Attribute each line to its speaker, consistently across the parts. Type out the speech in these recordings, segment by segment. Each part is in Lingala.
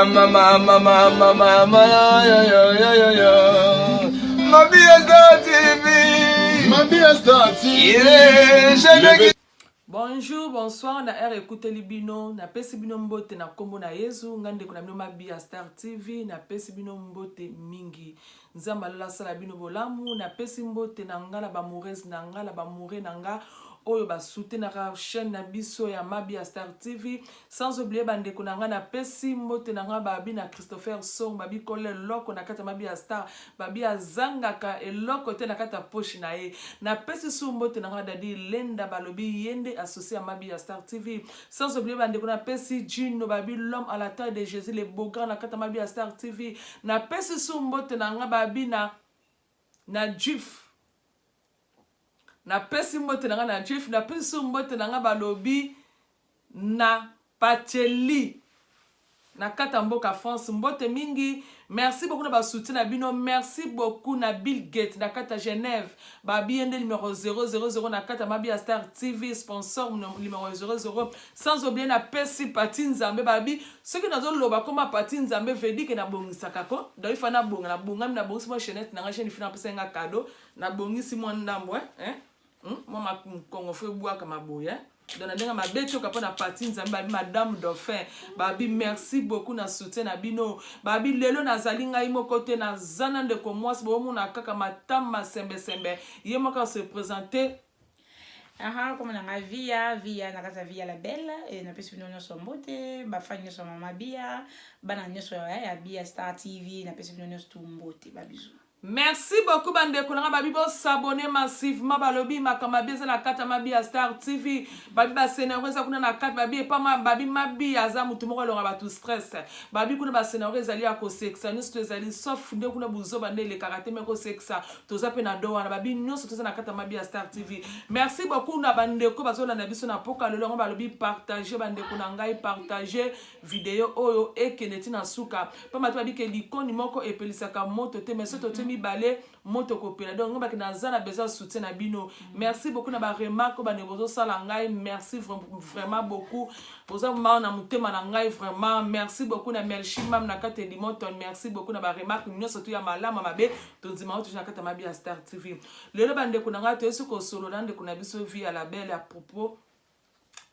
Speaker 1: Mama, mama, mama, mama, ma Star TV. Ma Star TV.
Speaker 2: Bonjour, bonsoir, na air écoute libino, na pesi bino mbote na kombo na Yesu, ngande kuna bino Mabia Star TV, na pesi bino mbote mingi. Nzamba la sala bino bolamu, na pesi mbote na ngala ba mourez na ngala ba mouré na nga. Oyo ba soutenaka chaîne na biso ya Mabia Star TV, sans oublier bande kuna nga na pesi mbote na nga babi na Christopher Song babi kole loko na kata Mabia Star babi azangaka eloko te na kata poche na ye na pesi su mbote na nga dadi lenda balobi yende associé à Mabia Star TV, sans oublier bande kuna pesi Gino babi l'homme à la taille de Jésus le beau grand na kata Mabia Star TV na pesi su mbote na nga babi na Jif na pesi mbote na nga na Jif na pesi mbote na nga balobi na Pacheli na kata mboka France mbote mingi. Merci beaucoup na ba soutien na bino, merci beaucoup na Bill Gates na kata Genève babi yende numéro 000 na kata Mabia Star TV sponsor numéro 00, sans oublier na pesi Pati Nzambe babi ceux qui nazo loba koma Pati Nzambe vedi ke na bongisaka ko do ifa na bonga na bonga na bongisi mo chaînette na nga chaîne fina pesa nga cadeau na bongisi mo ndambo moi ma kongo fe bois kama boya dona ndenga mabeto kapona Pati Nzambe babi madame Dauphin babi merci beaucoup na soutien na bino babi lelo na zalinga imoko te na zana de ko moi bo mo na kaka matama sembe ye moka se présenter
Speaker 3: comme on a via na kata via la belle et na pesi bino so mbote ba fanya so mama bia bana nyoso ya Bia Star TV na pesi bino so mbote ba bisou.
Speaker 2: Merci beaucoup bande kolanga babi bo s'abonner massivement balobi makama beza na kata Mabia Star TV babi ba scénario kuna na kata babi pa ma babi Mabia za mutu moko longa ba tout stress babi kuna ba scénario ezali ya ko sexa nous ezali sauf nde kuna buzo bande le karaté meko sexa toza pe na doa na babi nyonso toza na kata Mabia Star TV. Merci beaucoup na bande ko bazo na biso na poka lelo balobi partager bande kuna ngai partager vidéo oyo ekeneti na suka pa matu babi ke likoni moko epelisaka moto te mais soto balé moto kopela donc ngaba na zana besoin soutien na bino. Merci beaucoup na ba remarque ba nebozo sala ngai, merci vraiment beaucoup poza ma na mutema na ngai vraiment merci beaucoup na Melchi mam na kate limoton merci beaucoup na ba remarque nyonso tu ya malama mabe tonzima tu na kata Mabia Star TV lelo bande kuna nga to yesu ko solo nande kuna biso vie à la belle à propos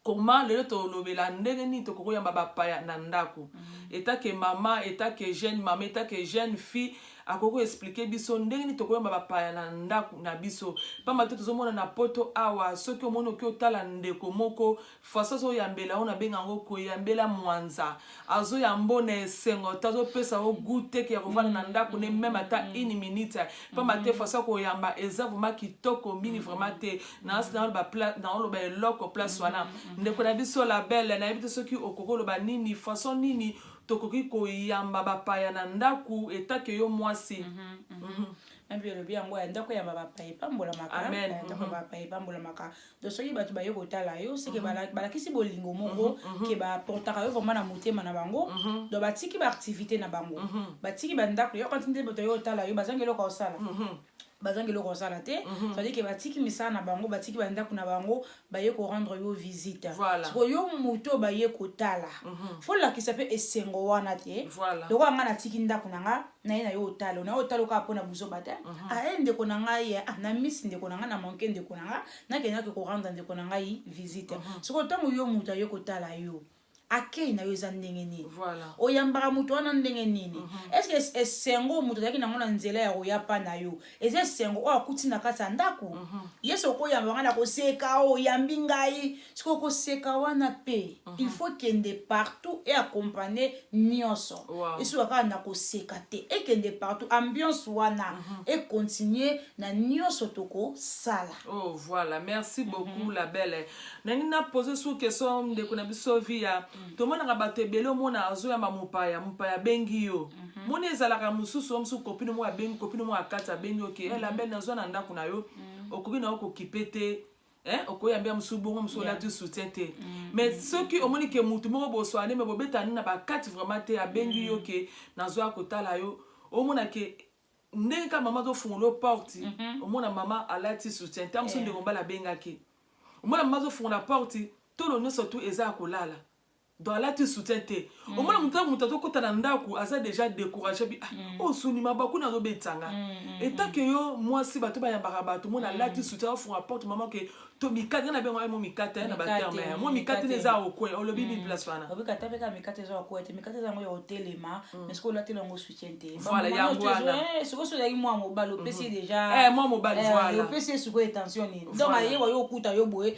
Speaker 2: comment le to lobela ndenge ni to koyamba ba paya na ndako etake mama etake jeune mama etake jeune fille akoko expliquer biso ndenge ni to koyamba ba paya na ndako na biso pamba te tozomona na poto awa soki omono ki otala ndeko moko faso so yambela ona benga ngo ko yambela mwanza azo yambona esengo tazo pesa o goûter ki yakovana na ndako ne même ata une minute pamba te faso ko yamba eza vraiment kitoko mingi vraiment te na asna ba place na lo ba eloko place wana ndeko na biso la belle na yebite soki okoko lo ba nini façon nini tokoki ko yamba ba paya na ndaku etake yo mwasi
Speaker 3: Ambi le bien moi ndako ya baba pay pambola maka ndako baba pay pambola maka do soki batu ba yoko tala yo c'est que bala kisi bolingo moko ke ba portaka yo vraiment na motema na bango do batiki ba activité na bango batiki ba ndako yo continue boto yo tala yo bazangelo ko sala bazangelo ko sala te ça veut dire que batiki misana na bango batiki ba ndako na bango ba yeko rendre yo visite so yo muto ba yeko tala faut la ki s'appelle esengo wana te do ko ngana tiki ndako nanga na yo talo na otalo ka pona buzo bata ende ko nanga ya na miss ndeko nanga na manke ndeko nanga na kenya ko rendre ndeko nanga yi visite so ko tango yo muto yeko tala yo akei na yo za ndenge nini oyambaka mutu wana ndenge nini est-ce que esengo mutu zaki na ngona nzela ya oyapa na yo eze sengo o akuti na kata ndako yeso ko yamba ngana ko seka o yambi ngai siko ko seka wana pe il faut kende partout et accompagner nyonso isu aka na ko seka te et kende partout ambiance wana et continuer na nyonso toko sala.
Speaker 2: Oh voilà, merci beaucoup la belle. Nangina poser sous question de kuna biso via tomona ka batebelo mona azo ya mupaya bengi yo mona ezalaka mususu musu kopino mo ya bengi kopino mo akata bengi oke la belle nazo na ndako na yo okoki na oko kipete okoyambia musu bongo musu la tu soutien te mais ceux qui omoni ke mutu mo bo soane me bo betani na ba kati vraiment te ya bengi yo ke nazo akotala yo omona ke ndenge ka mama zo fungulo porte omona mama alati soutien te musu ndeko mbala benga ke omona mama zo fungulo porte tout le monde surtout eza akolala donc là tu soutiens te au moins muta to kota na ndako asa déjà découragé bi oh sunima baku na robetanga et tant que yo moi si bato ba yambaka bato mona là tu soutiens font rapport maman que to mikate na bengo mo mikate na ba terme mo mikate neza okwe o lobi bi place wana
Speaker 3: obi kata beka mikate za okwe te mikate za ngo yo hotelema mais ce que là te longo soutien te
Speaker 2: voilà ya ngwana
Speaker 3: ce que so ya moi mobile o PC déjà
Speaker 2: moi mobile voilà
Speaker 3: o PC su ko attention ni donc aye wa yo kuta yo boye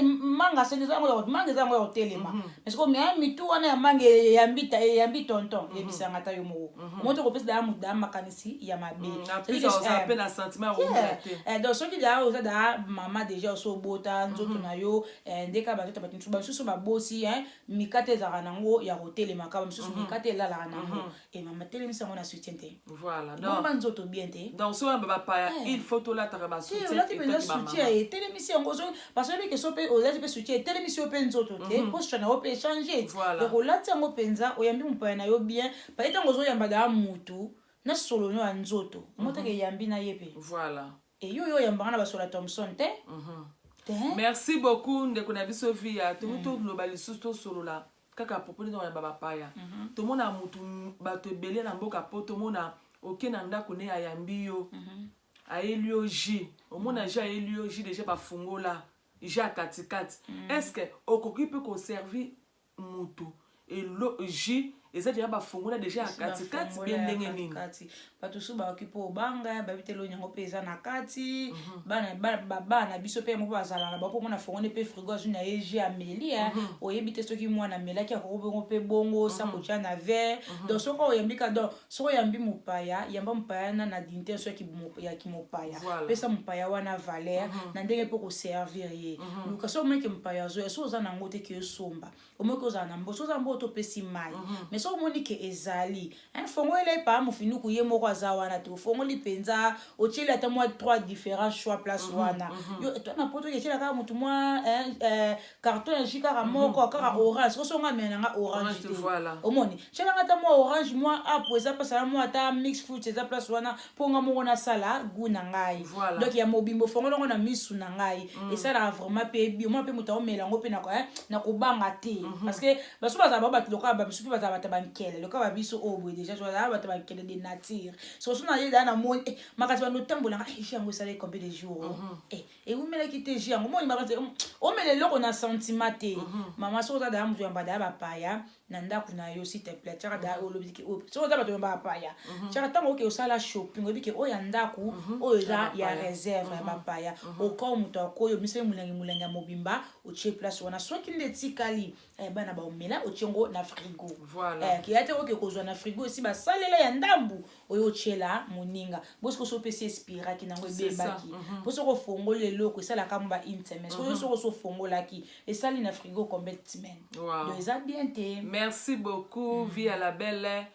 Speaker 3: manga se neza ngo manga za ngo yo hotelema mais ce que mais mi tu wana mange yambi tonton yebisanga ta yo mo moto ko pesa da mu da makanisi ya mabe
Speaker 2: ça peine un sentiment
Speaker 3: donc ce qui là oza da mama déjà so bota nzoto na yo ndeka ba tota batintu ba susu ba bosi mikate za ranango ya hotel makaba susu mikate la ranango et mama tele misango na soutien te
Speaker 2: voilà
Speaker 3: donc ba nzoto bien te
Speaker 2: donc so ba pa il faut to la ta ba soutien
Speaker 3: là tu peux soutien et tele misango so parce que so pe oza pe soutien tele misango pe nzoto te poste na o pe changer donc là tango penza oyambi mpa na yo bien pa etango zo yamba da mutu na solo no nzoto moto ke yambi na yepe
Speaker 2: voilà
Speaker 3: et yo yamba na ba sola Thompson te
Speaker 2: merci beaucoup ndeko na biso via to global susto solo la kaka propos dans baba paya to mona mutu bato belé na mboka poto mona okena ndako ne ayambi yo aelio ji omona ja aelio ji déjà ba fungola ja katikati est-ce que okoki peut conserver mutu et lo ji eza déjà ba fungola déjà katikati bien ndenge nini
Speaker 3: bato so ba okipo banga ba bitelo nyango peza na kati bana biso pe mo bazala na ba po mona fongone pe frigo azuna eji amelia oyebite soki mwana melaki akobongo pe bongo sa ko na verre donc soko oyambika donc soko yambi mupaya yamba mupaya na dinte so ya kimopaya pesa mupaya wana valeur na ndenge pe ko servir ye luka so meke mupaya zo so za na ngote ke somba omeko za na mboso za mboto pesi mai mais so moni ke ezali fongole pa mufinu ku ye moko azawana te fongoli penza ocheli ata moi 3 différents choix place wana yo to na poto ke chela ka mutu moi carton ya jika moko ka orange so nga mena nga orange te omoni chela ata moi orange moi apo eza pasa moi ata mix fruit eza place wana ponga moko na sala guna ngai donc ya mobimbo fongolo na misu na ngai et ça la vraiment pe bi moi pe mutu o melango pe na ko banga te parce que baso baza ba batloka ba misupi baza bata bankele loka ba biso obo déjà so baza bata bankele de nature so so na ye da na moni makati ba no tambola yango sala combien de jours et vous mele ki te yango moni makati o mele loko na sentiment te mama so da mu yamba da ba paya na ndako na yo s'il te plaît chaka da o lobiki o so da ba to yamba paya chaka tango ke o sala shopping o biki o ya ndako o eza ya réserve ba paya o ko muto ko yo mise mulenga mobimba o che place wana so ki ndetikali bana ba omela o chengo na frigo ki ate o ke kozwa na frigo si ba salela ya ndambu oyo chela moninga bosko so pesi espira ki nango bebaki bosko ko fongole loko sala kamba intime so fongola ki esali na frigo combien de semaines donc ça bien te
Speaker 2: merci beaucoup vie à la belle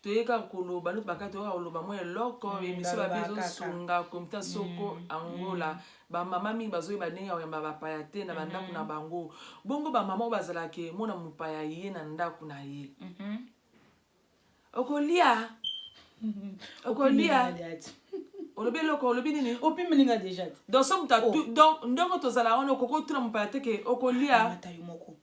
Speaker 2: toyeka koloba no bakati o koloba mo eloko émission ba bezo sunga komita soko angola ba mama mi bazo ba ndenge ya ba paya te na bandako na bango bongo ba mama bazala ke mona mupaya ye na ndako na ye okolia olobi loko olobi nini
Speaker 3: opimilinga déjà
Speaker 2: donc so muta donc ndongo tozala wana okoko tuna mupaya te ke okolia
Speaker 3: matayo moko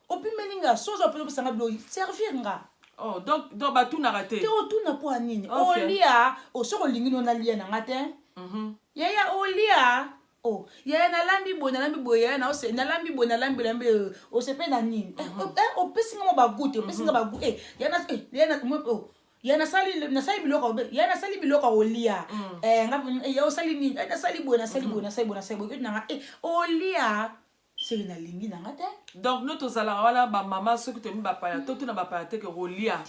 Speaker 3: opimilinga sozo pe sanga blo servir nga
Speaker 2: oh donc ba tuna raté
Speaker 3: te o tuna po anini olia o soko lingi no na lia na ngate yaya olia oh yaya na lambi boye na ose na lambi o se pe na nini o pesinga mo ba gute o pesinga ba gute yana mo yana sali biloko olia ngapi ya osali ni na sali bona na olia c'est na lingi na ngate
Speaker 2: donc nous tozala wala ba mama soki to mi ba paya to tuna ba paya te ke rolia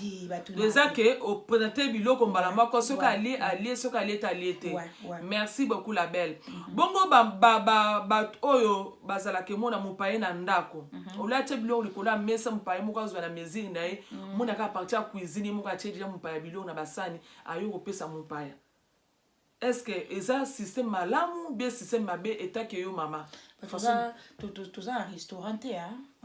Speaker 2: déjà que au présenter biloko mbala mako soki ali soki ali te merci beaucoup la belle bongo ba oyo bazala ke mona mopaye na ndako olate biloko likola mesa mopaye moko azwa na mezini na ye mona ka partir cuisine moko atie déjà mopaye biloko na basani ayo kopesa mopaye est-ce que eza système malamu bien système mabe eta ke yo mama
Speaker 3: toza un restaurant te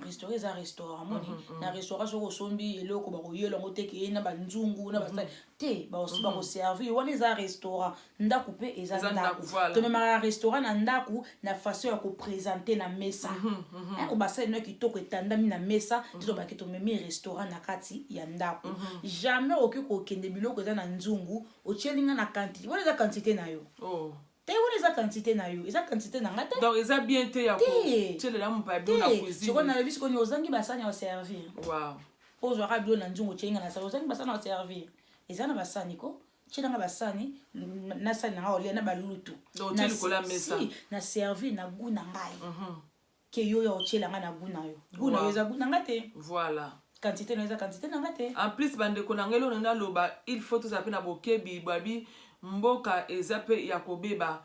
Speaker 3: restaurant eza restaurant moni na restaurant soko sombi eloko bakoyela ngo teke na banzungu na basa te bakoservir wana eza restaurant ndako mpe eza ndako tomemaka restaurant na ndako na façon ya koprésente na mesa obasali no kitoko etandami na mesa te tobaki tomemi restaurant na kati ya ndako jamais okoki kokende biloko eza na nzungu otielinga na quantité wana eza quantité na yo te wana eza quantité na yo eza quantité na nga te
Speaker 2: donc eza bien te ya kotielela mopa bilo na cuisine
Speaker 3: soko nalobi sikoni ozangi basani ya servir
Speaker 2: wow
Speaker 3: ozwaka bilo na nzungu otielinga na sani ozangi basani ya servir eza na basani ko tielanga basani na sani nanga olia na balulutu na servir na goût na ngai ke yo ya otielanga na goût na yo goût na yo eza goût na nga te
Speaker 2: voilà
Speaker 3: quantité na eza quantité na nga te
Speaker 2: en plus bandeko na ngai lelo na loba il faut tozala mpe na bokebi babi mboka eza pe ya kobeba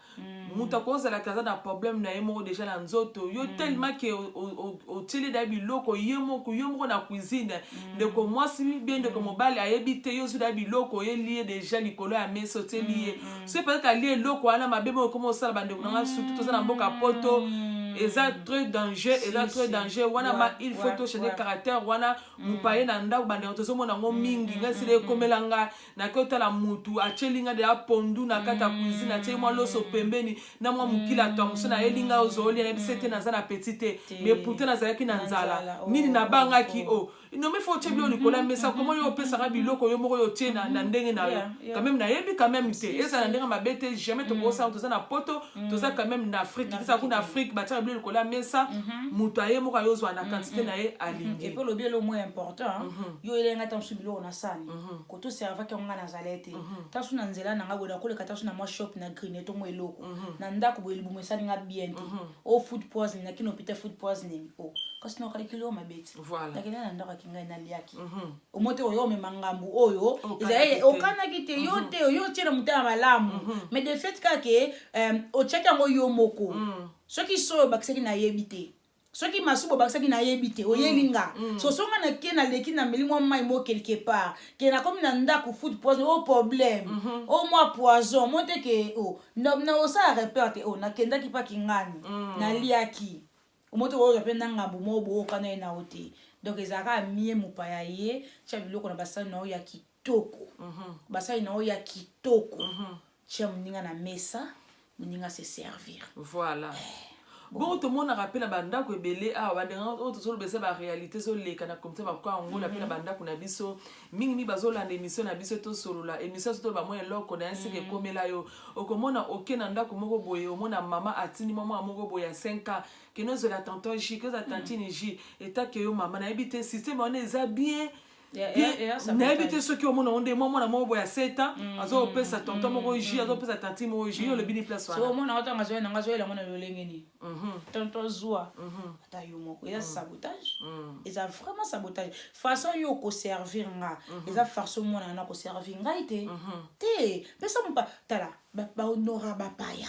Speaker 2: mutu akozala kaza na problème na ye moko déjà na nzoto yo tellement ke otieli da biloko ye moko na cuisine ndeko mwasi bien ndeko mobali ayebi te yo zuda biloko ye liye déjà likolo ya mesa otieli ye so peut-être alie eloko wana mabe moko koma osala bandeko na nga surtout toza na mboka poto eza très danger wana ma il faut to changer caractère wana mupaye na ndako bandeko tozomona ngo mingi nga sile ekomela nga na kotala mutu atielinga de pondu na kata cuisine atie mwa loso pembeni na mwa mukila tomso na elinga ozoli na bisete na za na petite mais pourtant nazalaki na nzala nini na bangaki non mais faut que tu le mais ça comment yo pesa biloko yo moko yo tie na ndenge na yo quand même na yebi quand même te eza na ndenge mabete jamais to kosa to za na poto to za quand même na Afrique ça kuna Afrique ba tia biloko la mesa mutu aye moko yo zwa na quantité na ye alingi
Speaker 3: et pour le bien le moins important yo elenga tam su biloko na sani ko to serva ke nga na zalete ta su na nzela na nga boda ko le kata su na mo shop na green to mo eloko na ndako bo elibu mesani nga bien o food poisoning na kino pita food poisoning kasi no kali kilo mabeti
Speaker 2: voilà
Speaker 3: lakini na ndako kinga na liaki omote oyo me mangambu oyo izaye okana kite yote yo tira mutama malamu mais de fait kake o cheka ngo yo moko soki so bakisaki na yebite soki masubo bakisaki na yebite oyelinga so songa na kena leki na melimo mai mo quelque part kena comme na ndako food poison au problème au moi poison monte ke na osa reperte na kenda ki pa kingani na liaki omoto oyo penda ngambu mobo kana ina oti donc ezaka mie mupaya ye cha biloko na basani na ya kitoko basani na ya kitoko cha mninga na mesa mninga se servir
Speaker 2: voilà bon tout le monde rappelle banda ko belé bandenga o to bese ba réalité so le kana comme ça ba kwa ngola pe banda kuna biso mingi bazola na émission na biso to solola émission to ba moyen loko na nsike komela yo okomona okena ndako moko boye omona mama atini mama moko boye 5 ans que nous la tonton J que za tantine J eta que yo mama na ebité système on est bien na ebité ceux qui au monde onde mama na moko ya 7 ans azo pesa tonton moko J azo pesa tantine moko J yo le bini place wana
Speaker 3: so mona otanga zo na ngazo ela mona lolengeni tonton Zoa ata yo moko ya sabotage eza vraiment sabotage façon yo ko servir nga eza façon mona na ko servir nga te pesa mpa tala ba honora ba paya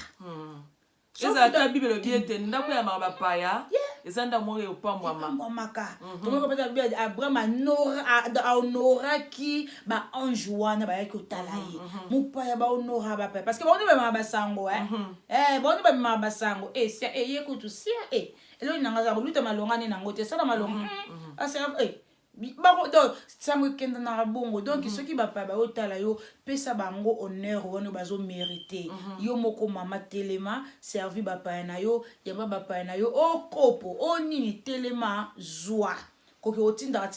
Speaker 2: eza ta bible bien te ndako ya mabapaya eza nda mo yo pambwa
Speaker 3: maka to mo peta bien Abraham honora ki ba ange wana ba yaki otala ye mupaya ba honora ba parce que ba oni ba mabasango ba oni ba mabasango sia ye ko to sia elo nanga za buluta malongani nango te sala malonga asa bako do sango kenda na bongo donc ceux qui ba otala yo pesa bango honneur wana bazo mériter yo moko mama telema servi ba pa na yo yamba ba pa na yo okopo onini telema zwa koki otinda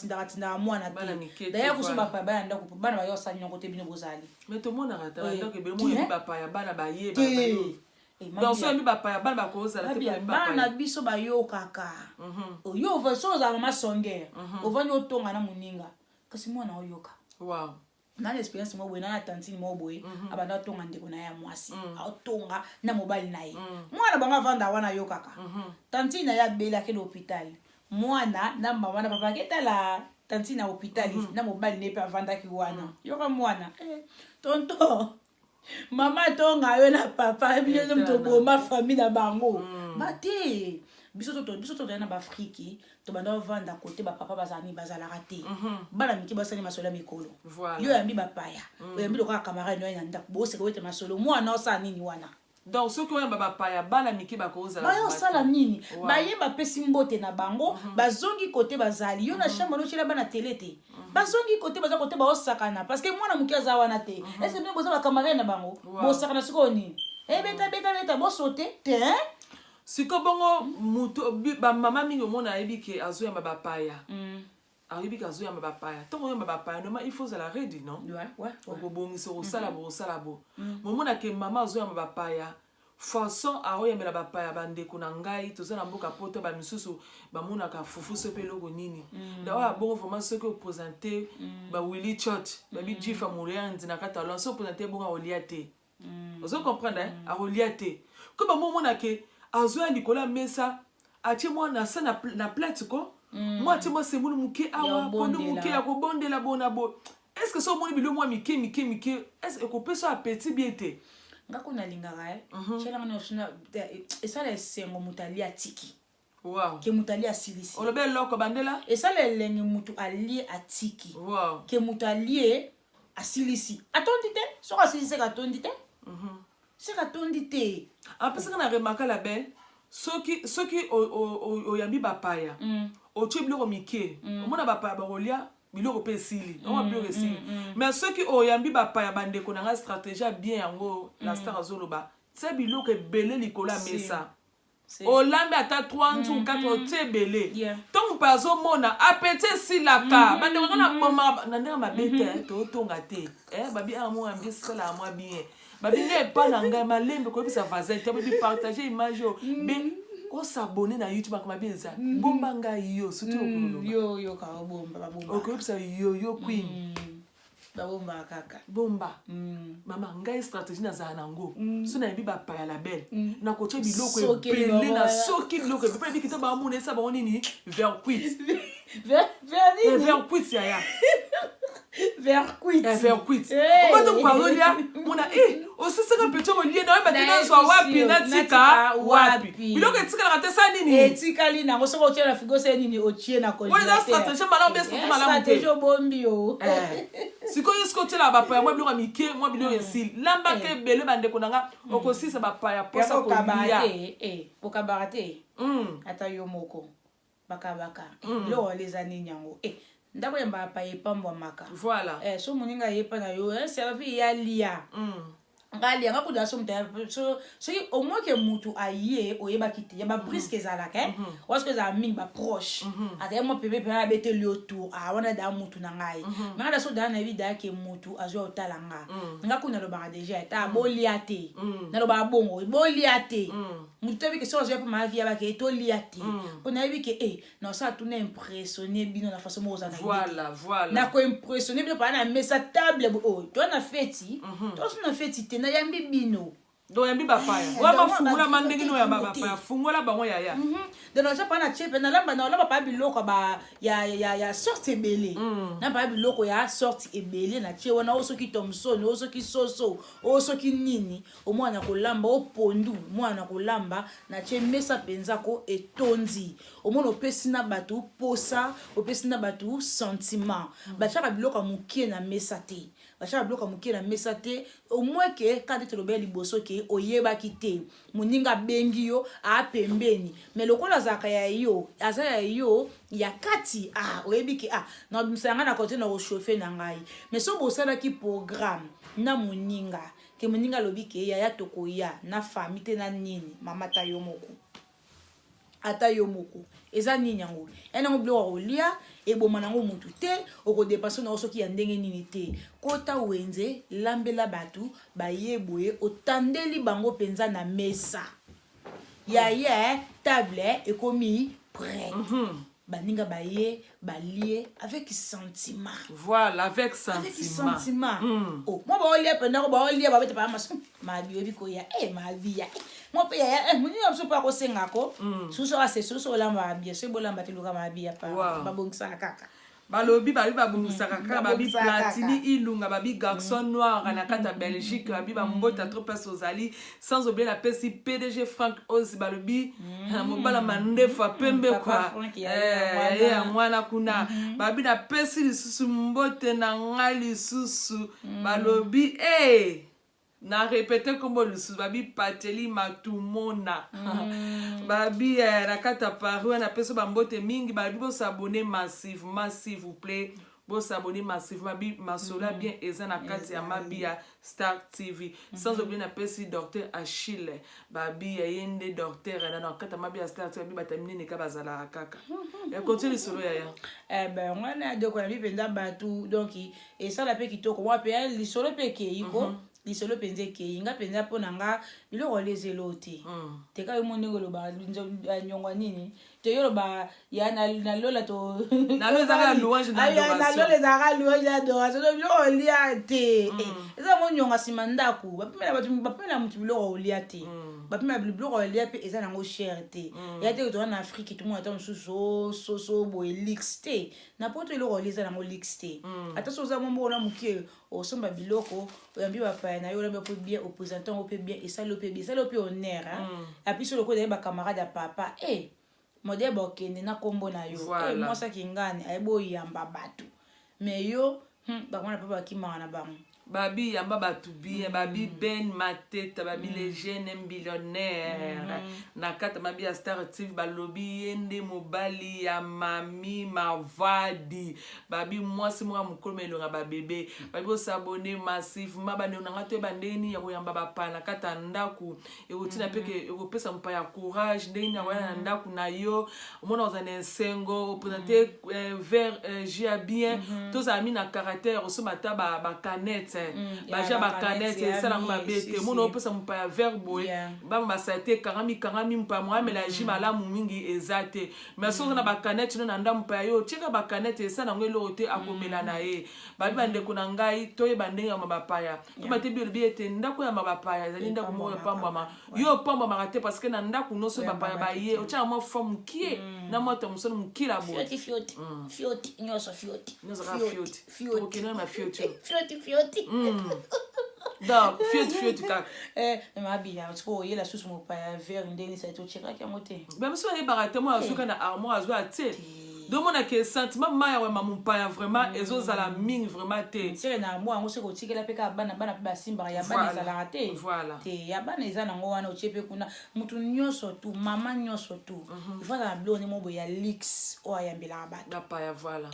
Speaker 3: mwana te d'ailleurs kuso ba pa ba nda ko bana ba yo sa nyongo te bino bozali
Speaker 2: mais to mona rata donc be mo ba pa ya bana ba ye ba yo donc so mi ba pa ya bana ba ko sala te ba
Speaker 3: bana biso ba yo kaka yo va so za mama songera ovani otonga na muninga kasi mwana oyoka
Speaker 2: wow
Speaker 3: na experience mo bwena na tantine mo boy abanda tonga ndeko na ya mwasi otonga na mobali na ye mwana banga vanda wana yo kaka tantine ya bela ke l'hôpital mwana na mama na papa ketala tantine na hôpital na mobali ne pe avanda ki wana yo ka mwana tonto mama tonga yo na papa biso mto boma famille na bango bate biso to na ba Afrique to banda vanda côté ba papa bazani bazala raté bana miki basani masolo mikolo yo yambi ba paya yo yambi loka camarade no yanda bo se ko wete masolo mwana osa nini wana
Speaker 2: donc ceux qui ont un paya bana miki ba koza
Speaker 3: ba yo sala nini ba ye ba pesi mbote na bango bazongi côté bazali yo na chambre no chela bana télé te bazongi côté baza côté ba osakana parce que mwana muki aza wana te est-ce que boza ba camarade na bango bo sakana siko nini beta bo sauter te
Speaker 2: siko bongo mutu ba mama mingi mona yebi ke azo ya ba paya arribi ka zo ya ba paya tongo ya ba paya no il faut ça la ready non
Speaker 3: ouais
Speaker 2: bon so sala bo mona ke mama zo ya ba paya façon a oya mela ba paya bande kuna ngai to za na mboka poto ba misusu ba mona ka fufu so pelo go nini da wa bon vraiment ce que présenter ba Willy Church ba bi jifa mourir ndina kata lo so présenter bon a oliate vous comprenez a oliate ko ba mona ke azo ya Nicolas Mesa a ti mo na sa na plate ko moi tu moi c'est mon muke awa kono muke ya ko bondela bona bo est-ce que so moni bilo moi mike est-ce que peut so appétit bien té
Speaker 3: ngako na lingara chela ngana osuna et ça les sengo mutali atiki
Speaker 2: wow
Speaker 3: ke mutali asilisi
Speaker 2: o le bel loko bandela
Speaker 3: et ça les lengi mutu ali atiki
Speaker 2: wow
Speaker 3: ke mutali asilisi atondi te so asilisi ka tondi te c'est ka tondi te
Speaker 2: en plus qu'on a remarqué la belle ceux qui o yambi bapaya o tue biloko mike omona bapaya barolia biloko pe sili on va biloko sili mais ceux qui o yambi bapaya bandeko na nga stratégie bien yango la star azoloba c'est biloko ebele likola mesa o lambe ata 3 ou 4 te belé donc pas au mona appétit silaka bandeko na mama na ndenge mabete to tonga te babi amour ambi sala moi bien babi ne pas na nga malembe ko bisa vaza te babi partager image be o s'abonner na YouTube comme bien ça bomba nga yo surtout
Speaker 3: yo ka bomba
Speaker 2: o ko bisa yo queen
Speaker 3: bomba kaka
Speaker 2: bomba mama nga stratégie na za nango so na biba pa ya la belle na ko che biloko ebele na soki biloko pe bi kita ba mona esa ba nini vers quit vers quit ya
Speaker 3: vers quit
Speaker 2: on va donc parler là mona o se sera petit au lieu na ba tena so wapi na tika wapi biloko tika na tesa nini
Speaker 3: tika lina ngo so ko tena figo se nini o tie na ko
Speaker 2: wala stratégie mala bien surtout mala
Speaker 3: stratégie bombi o
Speaker 2: siko yesko tela ba pa moi biloko mike moi biloko esil lamba ke bele bande konanga okosisa ba pa ya posa ko bia
Speaker 3: okabarate ata yo moko bakabaka lo les années nyango ndako yamba pa epambwa maka
Speaker 2: voilà
Speaker 3: so moninga yepa na yo servi ya lia ngali nga kuda so mta so au moins que mutu aye oyeba kiti ya ba brisque ezalaka parce que za mingi ba proche ata mo pepe pe na bete le autour wana da mutu na ngai nga da so da na vida ke mutu azo otala nga kuna lo ba déjà ta boliate na lo ba bongo boliate mutu bi ke so azo pa ma vie ba ke to liate on a vu que non ça tout n'est impressionné bino na façon mo za na
Speaker 2: voilà
Speaker 3: na ko impressionné bino pa na mesa table toi na feti toi na feti na yambi bino
Speaker 2: do yambi bapaya wa mafungula mandenge no ya bapaya fungola bango ya
Speaker 3: de no ja pa na chepe na lamba pa biloko ba ya sorte ebele na pa biloko ya sorte ebele na che wana oso ki Thomson oso ki soso oso ki nini o mwana ko lamba o pondu mwana ko lamba na che mesa penza ko etonzi o mwana opesi na batu posa opesi na batu sentiment ba chaka biloko mukie na mesa te bachaka bloka mukie na mesa te au moins que quand tu lobeli liboso ke oyeba kite muninga bengi yo a pembeni mais lokola zaka ya yo azaya yo ya kati oyebi ke na msanga na côté na chauffer na ngai mais so bosala ki programme na muninga ke muninga lobi ke ya tokoya na famille te na nini mama ta yo moko ata yo moko eza nini yango ena ngoblo olia eboma nango mutu te okodepasa na osoki ya ndenge nini te kota wenze lambela batu bayeboye otandeli bango penza na mesa ya table ekomi prêt baninga baye balie avec sentiment
Speaker 2: voilà avec sentiment
Speaker 3: moi ba olia pendant ba olia ba bete pa maso ma biobi ko ya ma bia moi pe ya muni na so pa ko sengako suso ase suso lamba bia so bolamba teluka ma bia pa ba bongisa kaka
Speaker 2: balobi babungisa kaka babi platini ilunga babi garçon noir na kata Belgique babi mbota trop passe aux ali sans oublier la PC PDG Frank Oz balobi na mobala mandefa pembe kwa ya mwana kuna babi na PC lisusu mbote na ngali susu balobi na répété comme le sous babi pateli matumona babi rakata paru na peso bambote mingi babi bo s'abonner massivement s'il vous plaît bo s'abonner massivement babi masola bien eza na kati ya mabia Star TV sans oublier na pesi docteur Achille babi yende docteur na kata mabia Star TV babi batamine ne ka bazala kaka ya continue solo ya
Speaker 3: ben on a de ko na bi penda batu donc et ça la pe kitoko wa pe li solo pe ke yiko lisolo penze ke inga penza pona nga biloko lezelo te te ka yomoni ngoloba nyongwa nini te yoloba ya na lola to
Speaker 2: na lola za louange na adoration
Speaker 3: na lola za louange na adoration donc biloko lia te eza mo nyonga simandaku bapela mutu biloko lia te bapela biloko lia pe eza nango cher te ya te to na Afrique tout monde attend so bo elix te na poto biloko lia nango lix te ata so za mo na mukie osomba biloko oyambi bapa na yo lembe po bien représentant au bien et ça le bien honneur et puis sur le côté ba camarade à papa modèle bokende na kombo na yo moi ça kingani aibo yamba batu mais yo ba mwana papa kimanga na bango
Speaker 2: babi yamba batu bien babi Ben Mateta babi les jeunes millionnaires na kata mabi ya Star TV balobi yende mobali ya mami mavadi babi mwasi mwa mukolo melonga ba bébé babi bo s'abonner massivement bande na ngato bandeni ya koyamba bapa na kata ndaku ekotina peke ekopesa mpa ya courage ndeni ya koyana ndaku na yo omona ozana sengo présenter vers jia bien tous amis na caractère osomata ba canette baja ba canette ça la mabete mono opesa mpa ya verbo ba masate karami mpa mwa mélange malamu mingi ezate mais so na ba canette no na ndampa yo tika ba canette ça na ngelo te akomela na ye babi bande kuna ngai toye bande ya mabapaya to bate bi ete ndako ya mabapaya zali ndako mo pamba yo pamba makate parce que na ndako no so bapaya ba ye o tia mo forme kie na moto musono mukila bo
Speaker 3: fioti nyoso fioti
Speaker 2: ok no ma fioti
Speaker 3: donc
Speaker 2: fioti kaka
Speaker 3: ma bia tsko yela susu mo pa ver ndeni sa to cheka kya mote
Speaker 2: ba mso ye barate mo azuka na armoire azu atie donc mon que sentiment maya wa mamupa vraiment ezozala mingi vraiment te
Speaker 3: sere na moi ngo seko tikela peka bana ba simba ya bana ezala te
Speaker 2: voilà
Speaker 3: te ya bana ezana ngo wana ochepe kuna mutu nyoso tu mama nyoso tu ifala blo ni mo boya lix o ayambela bana
Speaker 2: pa ya voilà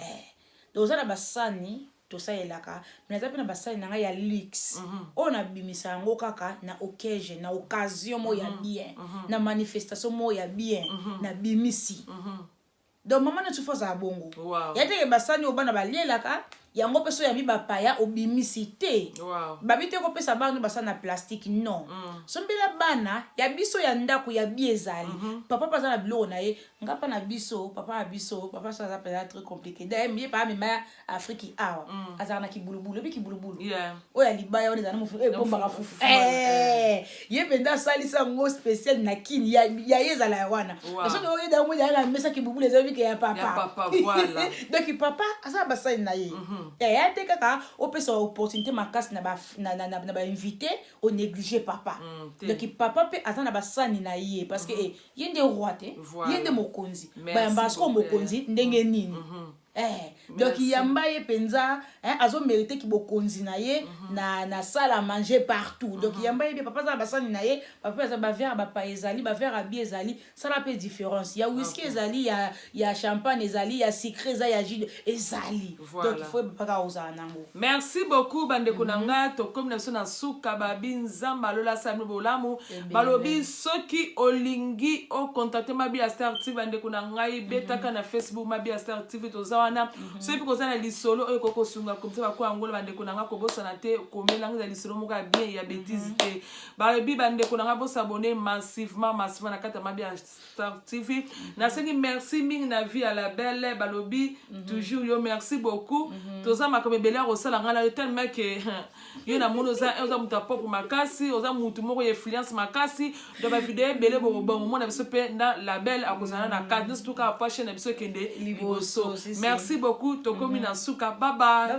Speaker 3: donc ça na basani to sa elaka mais na basani na ya lix on a bimisa ngo kaka na occasion mo ya bien na manifestation mo ya bien na bimisi donc maman na tufa za bongo ya te basani obana balelaka yango peso ya mibapaya obimisi te babite ko pesa bana basana plastique non sombela bana ya biso ya ndako ya biezali papa paza na biloko na ye ngapa na biso papa ça ça très compliqué d'ailleurs mieux pas même Afrique awa azana kibulubulu bikibulubulu oya libaya on ezana mufu bomba kafufu ye benda salisa ngo spécial na kini ya yezala ya wana so do yeda mo ya na mesa kibulubulu ezabike ya papa
Speaker 2: voilà
Speaker 3: donc papa asa basani na ye ya te kaka opesa opportunité makasi na ba invité au négliger papa donc papa pe atana basani na ye parce que yende roi te yende mokonzi ba mbasko mokonzi ndenge nini donc yamba ye penza azo mériter ki bokonzi na ye na salle à manger partout donc yamba ye papa za basani na ye papa za ba verre ba pa ezali ba verre à bien ezali ça la pe différence ya whisky ezali ya champagne ezali ya sucre za ya jus ezali donc il faut pas oza nango
Speaker 2: merci beaucoup bande kunanga to comme na so na suka babinza malola samlo bolamu balobi soki olingi o contacter Mabia Star TV bande kunanga betaka na Facebook Mabia Star TV to wana so epi kozana lisolo oyo koko sunga comme ça ko angola bande kunanga ko bosana te ko melanga lisolo moka bien ya bêtise te balobi bande kunanga bo s'abonner massivement na kata Mabia Star TV na sengi merci ming na vie à la belle balobi toujours yo merci beaucoup toza makobe bele rosala ngala tellement que yo na mono za muta pop makasi oza mutu moko influence makasi do ba vidéo bele bo bon na biso pe na la belle akozana na kata tout ka pa chaîne biso kende liboso merci beaucoup tokomi na suka bye bye